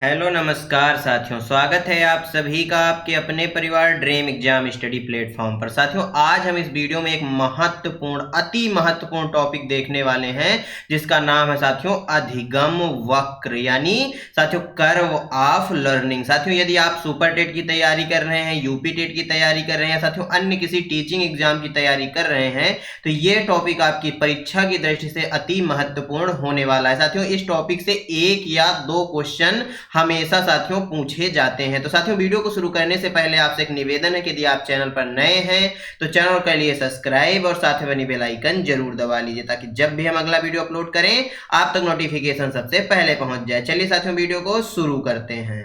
Hello नमस्कार साथियों, स्वागत है आप सभी का आपके अपने परिवार ड्रीम एग्जाम स्टडी प्लेटफॉर्म पर। साथियों, आज हम इस वीडियो में एक महत्वपूर्ण अति महत्वपूर्ण टॉपिक देखने वाले हैं जिसका नाम है साथियों अधिगम वक्र, यानी साथियों कर्व ऑफ लर्निंग। साथियों, यदि आप सुपर टेट की तैयारी कर रहे हैं, यूपी टेट की तैयारी कर रहे हैं, साथियों अन्य किसी टीचिंग एग्जाम की तैयारी कर रहे हैं, तो ये टॉपिक आपकी परीक्षा की दृष्टि से अति महत्वपूर्ण होने वाला है। साथियों, इस टॉपिक से एक या दो क्वेश्चन हमेशा साथियों पूछे जाते हैं। तो साथियों, वीडियो को शुरू करने से पहले आपसे एक निवेदन है कि यदि आप चैनल पर नए हैं तो चैनल के लिए सब्सक्राइब और साथ में बनी बेल आइकन जरूर दबा लीजिए ताकि जब भी हम अगला वीडियो अपलोड करें आप तक नोटिफिकेशन सबसे पहले पहुंच जाए। चलिए साथियों, वीडियो को शुरू करते हैं।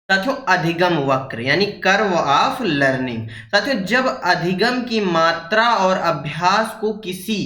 साथियों, अधिगम वक्र यानी कर्व ऑफ लर्निंग। साथियों, जब अधिगम की मात्रा और अभ्यास को किसी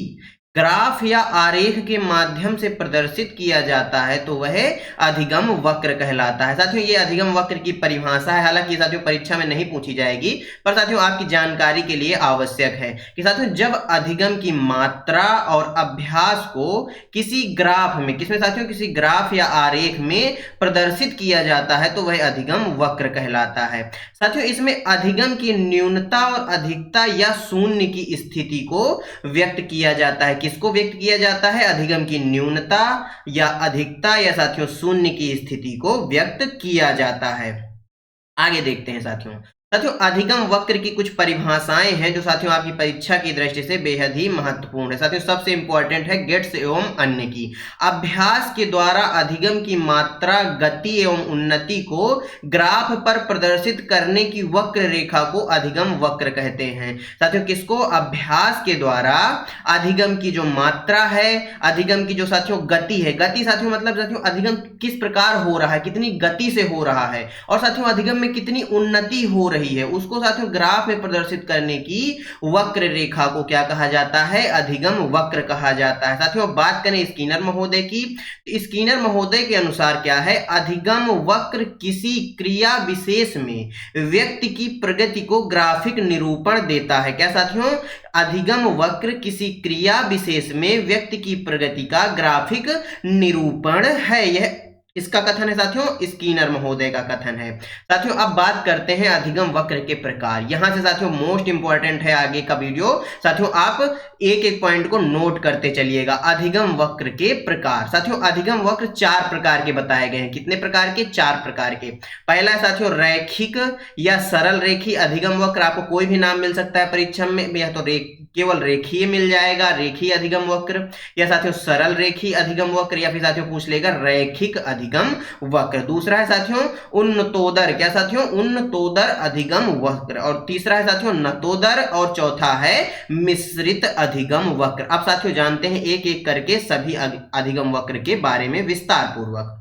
ग्राफ या आरेख के माध्यम से प्रदर्शित किया जाता है तो वह अधिगम वक्र कहलाता है। साथियों, ये अधिगम वक्र की परिभाषा है, हालांकि साथियों परीक्षा में नहीं पूछी जाएगी, पर साथियों आपकी जानकारी के लिए आवश्यक है कि साथियों जब अधिगम की मात्रा और अभ्यास को किसी ग्राफ में, किसमें साथियों, किसी ग्राफ या आरेख में प्रदर्शित किया जाता है तो वह अधिगम वक्र कहलाता है। साथियों, इसमें अधिगम की न्यूनता और अधिकता या शून्य की स्थिति को व्यक्त किया जाता है। किसको व्यक्त किया जाता है? अधिगम की न्यूनता या अधिकता या साथियों शून्य की स्थिति को व्यक्त किया जाता है। आगे देखते हैं साथियों। अधिगम वक्र की कुछ परिभाषाएं हैं जो साथियों आपकी परीक्षा की दृष्टि से बेहद ही महत्वपूर्ण है। साथियों, सबसे इंपॉर्टेंट है गेट्स एवं अन्य की। अभ्यास के द्वारा अधिगम की मात्रा, गति एवं उन्नति को ग्राफ पर प्रदर्शित करने की वक्र रेखा को अधिगम वक्र कहते हैं। साथियों, किसको? अभ्यास के द्वारा अधिगम की जो मात्रा है, अधिगम की जो साथियों गति है, गति साथियों मतलब साथियों अधिगम किस प्रकार हो रहा है, कितनी गति से हो रहा है, और साथियों अधिगम में कितनी उन्नति हो रही है, उसको साथियों ग्राफ में प्रदर्शित करने की वक्र रेखा को क्या कहा जाता है? अधिगम वक्र कहा जाता है। साथियों, बात करें स्किनर महोदय की, तो स्किनर महोदय के अनुसार क्या है? अधिगम वक्र किसी क्रिया विशेष में व्यक्ति की प्रगति को ग्राफिक निरूपण देता है। क्या साथियों? अधिगम वक्र किसी क्रिया विशेष में व्यक्ति की प्रगति का ग्राफिक निरूपण है। यह इसका कथन है साथियों, स्किनर महोदय का कथन है। साथियों, अब बात करते हैं अधिगम वक्र के प्रकार। यहां से साथियों मोस्ट इंपॉर्टेंट है आगे का वीडियो। साथियों, आप एक एक पॉइंट को नोट करते चलिएगा। अधिगम वक्र के प्रकार। साथियों, अधिगम वक्र चार प्रकार के बताए गए हैं। कितने प्रकार के? चार प्रकार के। पहला है साथियों रैखिक या सरल रेखी अधिगम वक्र। आपको कोई भी नाम मिल सकता है परीक्षा में, या तो केवल रेखीय मिल जाएगा, रेखीय अधिगम वक्र, या साथियों सरल रेखी अधिगम वक्र, या फिर साथियों पूछ लेगा रैखिक अधिगम वक्र। दूसरा है साथियों उन्नतोदर। क्या साथियों? उन्नतोदर अधिगम वक्र। और तीसरा है साथियों नतोदर, और चौथा है मिश्रित अधिगम वक्र। अब साथियों जानते हैं एक एक करके सभी अधिगम वक्र के बारे में विस्तार पूर्वक।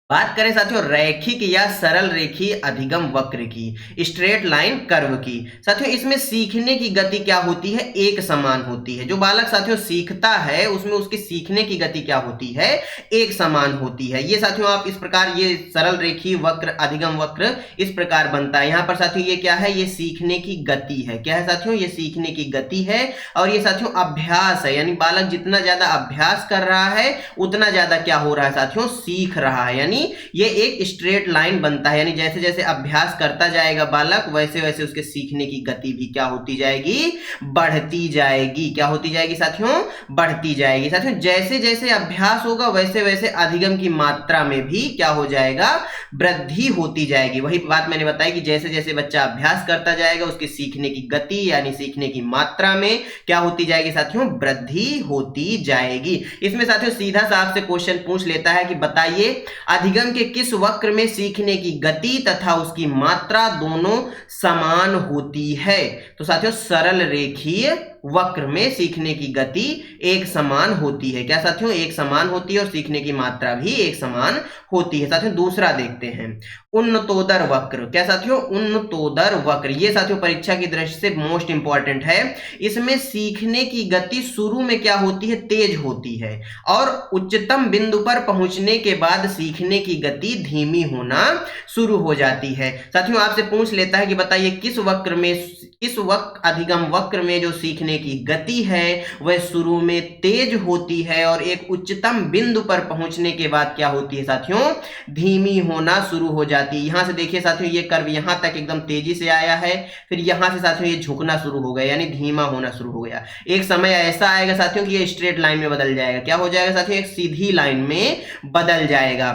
बात करें साथियों रैखिक या सरल रेखी अधिगम वक्र की, स्ट्रेट लाइन कर्व की। साथियों, इसमें सीखने की गति क्या होती है? एक समान होती है। जो बालक साथियों सीखता है उसमें उसकी सीखने की गति क्या होती है? एक समान होती है। ये साथियों आप इस प्रकार, ये सरल रेखी वक्र अधिगम वक्र इस प्रकार बनता है। यहाँ पर साथियों ये क्या है? ये सीखने की गति है। क्या है साथियों? ये सीखने की गति है। और ये साथियों अभ्यास है, यानी बालक जितना ज्यादा अभ्यास कर रहा है उतना ज्यादा क्या हो रहा है साथियों? सीख रहा है। यानी ये एक स्ट्रेट लाइन बनता है, यानी जैसे जैसे अभ्यास करता जाएगा बालक वैसे वैसे उसके सीखने की गति भी क्या होती जाएगी? बढ़ती जाएगी। क्या होती जाएगी साथियों? बढ़ती जाएगी। साथियों, जैसे जैसे अभ्यास होगा वैसे वैसे अधिगम की मात्रा में भी क्या हो जाएगा? वृद्धि होती जाएगी। वही बात मैंने बताई कि जैसे जैसे बच्चा अभ्यास करता जाएगा उसकी सीखने की गति यानी सीखने की मात्रा में क्या होती जाएगी साथियों? वृद्धि होती जाएगी। इसमें साथियों सीधा सा आपसे क्वेश्चन पूछ लेता है कि बताइए अधिगम के किस वक्र में सीखने की गति तथा उसकी मात्रा दोनों समान होती है? तो साथियों सरल रेखीय वक्र में सीखने की गति एक समान होती है। क्या साथियों? एक समान होती है और सीखने की मात्रा भी एक समान होती है। साथियों दूसरा देखते हैं उन्नतोदर वक्र। क्या साथियों? उन्नतोदर वक्र। ये साथियों परीक्षा की दृष्टि से मोस्ट इंपॉर्टेंट है। इसमें सीखने की गति शुरू में क्या होती है? तेज होती है, और उच्चतम बिंदु पर पहुंचने के बाद सीखने की गति धीमी होना शुरू हो जाती है। साथियों आपसे पूछ लेता है कि बताइए किस वक्र में इस अधिगम वक्र में जो सीखने की गति है वह शुरू में तेज होती है और एक उच्चतम बिंदु पर पहुंचने के बाद क्या होती है साथियों, धीमी होना शुरू हो जाती है। यहां से देखिए साथियों, ये कर्व यहां तक एकदम तेजी से आया है, फिर यहां से साथियों ये झुकना शुरू हो गया, यानी धीमा होना शुरू हो गया। एक समय ऐसा आएगा साथियों कि ये स्ट्रेट लाइन में बदल जाएगा। क्या हो जाएगा साथियों, एक सीधी लाइन में बदल जाएगा।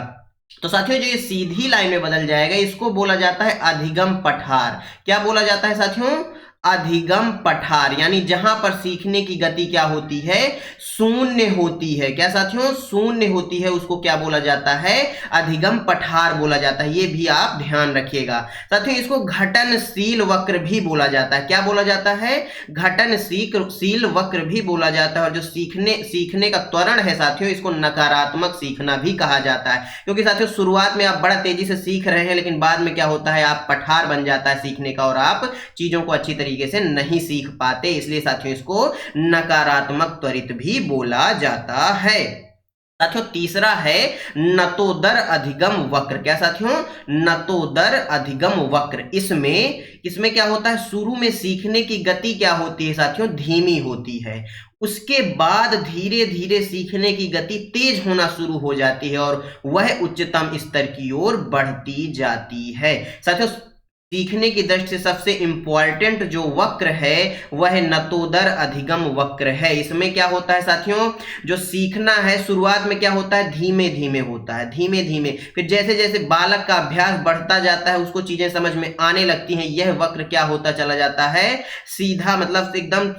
तो साथियों जो ये सीधी लाइन में बदल जाएगा इसको बोला जाता है अधिगम पठार। क्या बोला जाता है साथियों, अधिगम पठार, यानी जहां पर सीखने की गति क्या होती है, शून्य होती है। क्या साथियों, शून्य होती है, उसको क्या बोला जाता है, अधिगम पठार बोला जाता है। ये भी आप ध्यान रखिएगा साथियों। इसको घटनशील वक्र भी बोला जाता है। क्या बोला जाता है, घटनशील वक्र भी बोला जाता है। और जो सीखने का त्वरण है साथियों, इसको नकारात्मक सीखना भी कहा जाता है। क्योंकि साथियों शुरुआत में आप बड़ा तेजी से सीख रहे हैं, लेकिन बाद में क्या होता है, आप पठार बन जाता है सीखने का और आप चीजों को अच्छी तरीके से नहीं सीख पाते। इसलिए साथियों इसको नकारात्मक त्वरित भी बोला जाता है। साथियों तीसरा है नतोदर अधिगम वक्र। क्या साथियों, नतोदर अधिगम वक्र। इसमें क्या होता है, शुरू में सीखने की गति क्या होती है साथियों, धीमी होती है। उसके बाद धीरे धीरे सीखने की गति तेज होना शुरू हो जाती है और वह उच्चतम स्तर की ओर बढ़ती जाती है। साथियों सीखने की दृष्टि से सबसे इंपॉर्टेंट जो वक्र है वह नतोदर अधिगम वक्र है। इसमें क्या होता है साथियों, जो सीखना है शुरुआत में क्या होता है, धीमे धीमे होता है, धीमे धीमे। फिर जैसे जैसे बालक का अभ्यास बढ़ता जाता है उसको चीजें समझ में आने लगती हैं। यह वक्र क्या होता चला जाता है, सीधा मतलब एकदम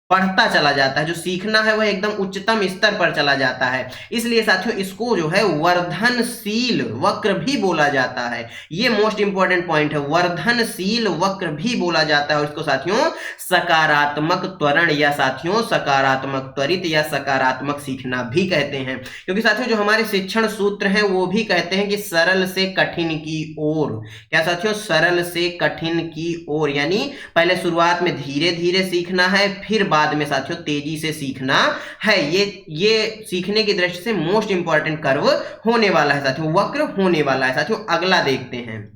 बढ़ता चला जाता है। जो सीखना है वह एकदम उच्चतम स्तर पर चला जाता है। इसलिए साथियों इसको जो है वर्धनशील वक्र भी बोला जाता है। ये मोस्ट इंपॉर्टेंट पॉइंट है, वर्धनशील वक्र भी बोला जाता है। और इसको साथियों सकारात्मक त्वरण या साथियों सकारात्मक त्वरित या सकारात्मक सीखना भी कहते हैं। क्योंकि साथियों जो हमारे शिक्षण सूत्र हैं वो भी कहते हैं कि सरल से कठिन की ओर। क्या साथियों, सरल से कठिन की ओर, यानी पहले शुरुआत में धीरे धीरे सीखना है, फिर बाद में साथियों तेजी से सीखना है। ये सीखने की दृष्टि से मोस्ट इंपॉर्टेंट कर्व होने वाला है साथियों, वक्र होने वाला है साथियों। अगला देखते हैं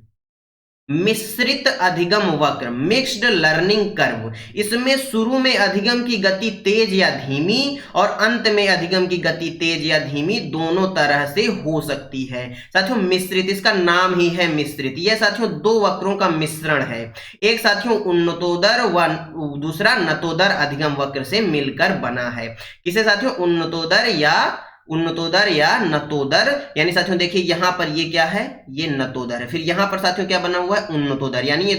मिश्रित अधिगम वक्र, मिक्स्ड लर्निंग कर्व। इसमें शुरू में अधिगम की गति तेज या धीमी और अंत में अधिगम की गति तेज या धीमी दोनों तरह से हो सकती है। साथियों मिश्रित, इसका नाम ही है मिश्रित। यह साथियों दो वक्रों का मिश्रण है। एक साथियों उन्नतोदर व दूसरा नतोदर अधिगम वक्र से मिलकर बना है। किसे साथियों, उन्नतोदर या नतोदर। यानी साथियों देखिए यहां पर ये क्या है, ये नतोदर है। फिर यहां पर साथियों क्या बना हुआ है, उन्नतोदर। यानी ये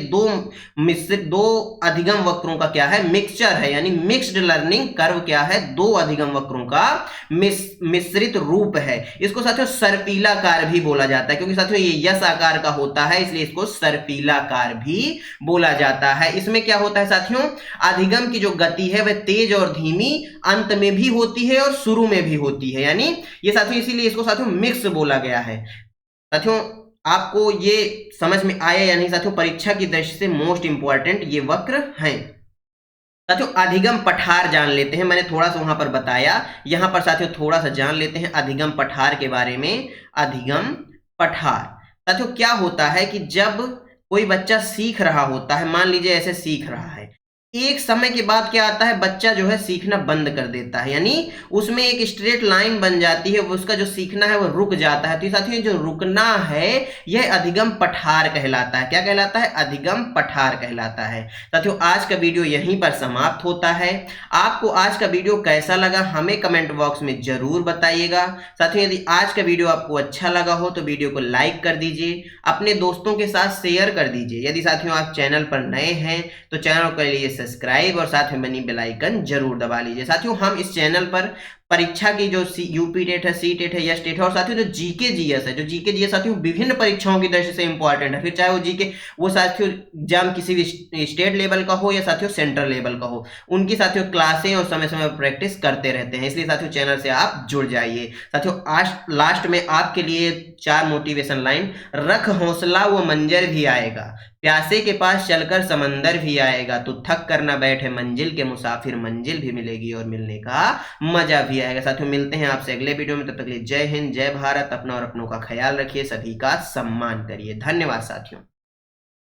दो अधिगम वक्रों का क्या है, मिक्सचर है। यानी मिक्स्ड लर्निंग कर्व क्या है, दो अधिगम वक्रों का मिश्रित रूप है। इसको साथियों सर्पिलाकार भी बोला जाता है। क्योंकि साथियों ये यस आकार का होता है इसलिए इसको सर्पिलाकार भी बोला जाता है। इसमें क्या होता है साथियों, अधिगम की जो गति है वह तेज और धीमी अंत में भी होती है और शुरू में भी होती है। यानी ये साथियों इसीलिए इसको साथियों मिक्स बोला गया है। साथियों आपको ये समझ में आया या नहीं साथियों, परीक्षा की दृष्टि से मोस्ट इंपॉर्टेंट ये वक्र हैं। साथियों अधिगम पठार जान लेते हैं, मैंने थोड़ा सा वहां पर बताया, यहां पर साथियों थोड़ा सा जान लेते हैं अधिगम पठार के बारे में। अधिगम पठार साथियों क्या होता है कि जब कोई बच्चा सीख रहा होता है, मान लीजिए ऐसे सीख रहा है, एक समय के बाद क्या आता है, बच्चा जो है सीखना बंद कर देता है। यानी उसमें एक स्ट्रेट लाइन बन जाती है, उसका जो सीखना है वो रुक जाता है। तो साथियों जो रुकना है यह अधिगम पठार कहलाता है। क्या कहलाता है, अधिगम पठार कहलाता है। साथियों आज का वीडियो यहीं पर समाप्त होता है। आपको आज का वीडियो कैसा लगा हमें कमेंट बॉक्स में जरूर बताइएगा। साथियों यदि आज का वीडियो आपको अच्छा लगा हो तो वीडियो को लाइक कर दीजिए, अपने दोस्तों के साथ शेयर कर दीजिए। यदि साथियों आप चैनल पर नए हैं तो चैनल के लिए सब्सक्राइब और साथ में बनी बेल आइकन जरूर दबा लीजिए। साथियों हम इस चैनल पर परीक्षा की जो यूपी टेट है, सी टेट है, यस टेट है और साथियों जो जीके जीएस है, जो जीके जीएस साथियों विभिन्न परीक्षाओं की दृष्टि से इंपॉर्टेंट है। फिर चाहे वो जीके वो साथियों एग्जाम किसी भी स्टेट लेवल का हो या साथियों सेंट्रल लेवल का हो, उनकी साथियों क्लासें और समय समय पर प्रैक्टिस करते रहते हैं। इसलिए साथियों चैनल से आप जुड़ जाइए। साथियों आज लास्ट में आपके लिए 4 मोटिवेशन लाइन, रख हौसला वो मंजर भी आएगा, प्यासे के पास चलकर समंदर भी आएगा, तो थक कर ना बैठे मंजिल के मुसाफिर, मंजिल भी मिलेगी और मिलने का मजा भी आएगा। साथियों मिलते हैं आपसे अगले वीडियो में, तब तक के लिए जय हिंद, जय भारत। अपना और अपनों का ख्याल रखिए, सभी का सम्मान करिए। धन्यवाद साथियों।